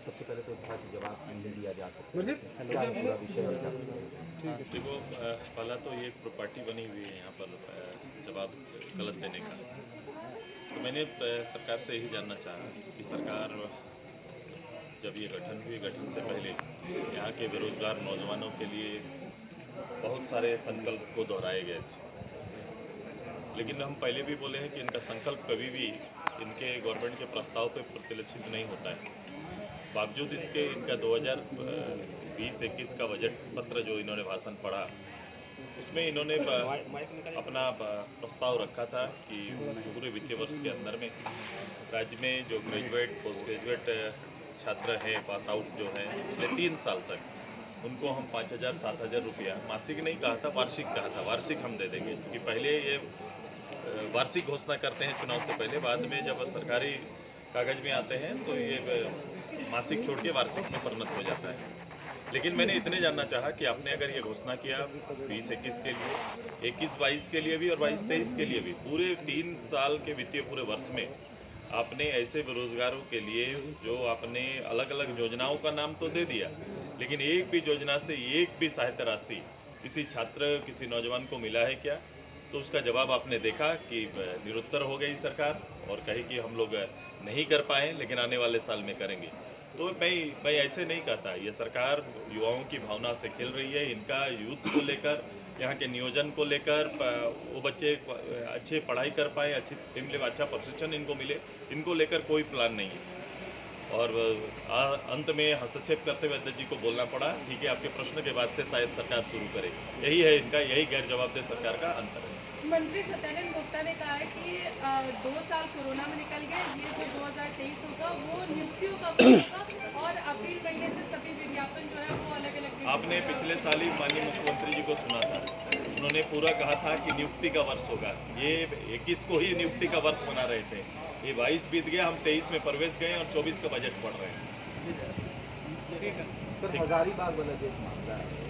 सबसे पहले तो था कि जवाब नहीं दिया जा सकता है, क्या पूरा विषय है, क्या? देखो, पहला तो ये एक प्रॉपर्टी बनी हुई है यहाँ पर जवाब गलत देने का। तो मैंने सरकार से यही जानना चाहा कि सरकार जब ये गठन हुई, गठन से पहले यहाँ के बेरोजगार नौजवानों के लिए बहुत सारे संकल्प को दोहराए गए थे, लेकिन हम पहले भी बोले हैं कि इनका संकल्प कभी भी इनके गवर्नमेंट के प्रस्ताव पे प्रतिलक्षित नहीं होता है। बावजूद इसके इनका 2020-21 का बजट पत्र जो इन्होंने भाषण पढ़ा, उसमें इन्होंने अपना प्रस्ताव रखा था कि पूरे वित्तीय वर्ष के अंदर में राज्य में जो ग्रेजुएट पोस्ट ग्रेजुएट छात्र हैं, पास आउट जो हैं पिछले 3 साल तक, उनको हम 5,000-7,000 रुपया मासिक नहीं कहा था, वार्षिक कहा था, वार्षिक हम दे देंगे। क्योंकि पहले ये वार्षिक घोषणा करते हैं चुनाव से पहले, बाद में जब सरकारी कागज में आते हैं तो ये मासिक छोड़ के वार्षिक में परिणत हो जाता है। लेकिन मैंने इतने जानना चाहा कि आपने अगर ये घोषणा किया 20-21 के लिए, 21-22 के लिए भी और 22-23 के लिए भी, पूरे 3 साल के वित्तीय पूरे वर्ष में आपने ऐसे बेरोजगारों के लिए जो आपने अलग अलग योजनाओं का नाम तो दे दिया, लेकिन एक भी योजना से एक भी सहायता राशि किसी छात्र किसी नौजवान को मिला है क्या? तो उसका जवाब आपने देखा कि निरुत्तर हो गई सरकार और कही कि हम लोग नहीं कर पाए, लेकिन आने वाले साल में करेंगे। तो मैं ऐसे नहीं कहता, ये सरकार युवाओं की भावना से खेल रही है। इनका यूथ को लेकर, यहाँ के नियोजन को लेकर, वो बच्चे अच्छे पढ़ाई कर पाए, अच्छी अच्छा प्रशिक्षण इनको मिले, इनको लेकर कोई प्लान नहीं है। और अंत में हस्तक्षेप करते हुए अध्यक्ष जी को बोलना पड़ा, ठीक है, आपके प्रश्न के बाद से शायद सरकार शुरू करे। यही है इनका, यही गैर जवाबदेह सरकार का अंतर है। मंत्री सत्यानंद भोक्ता ने कहा है कि 2 साल कोरोना में निकल गए, ये जो 2023 होगा वो नियुक्तियों का होगा और अप्रैल महीने से सभी विज्ञापन जो है वो अलग अलग। आपने पिछले साल ही माननीय मुख्यमंत्री जी को सुना था, उन्होंने पूरा कहा था कि नियुक्ति का वर्ष होगा। ये 21 को ही नियुक्ति का वर्ष बना रहे थे, ये 22 बीत गया, हम 23 में प्रवेश गए और 24 का बजट पढ़ रहे हैं। सर, हजारीबाग वाला जो मामला है,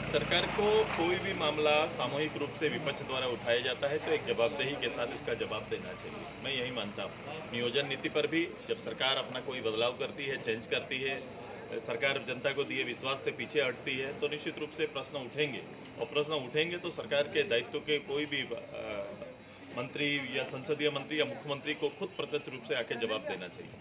सरकार को कोई भी मामला सामूहिक रूप से विपक्ष द्वारा उठाया जाता है तो एक जवाबदेही के साथ इसका जवाब देना चाहिए, मैं यही मानता हूँ। नियोजन नीति पर भी जब सरकार अपना कोई बदलाव करती है, चेंज करती है, सरकार जनता को दिए विश्वास से पीछे हटती है, तो निश्चित रूप से प्रश्न उठेंगे, और प्रश्न उठेंगे तो सरकार के दायित्व के कोई भी मंत्री या संसदीय मंत्री या मुख्यमंत्री को खुद प्रत्यक्ष रूप से आके जवाब देना चाहिए।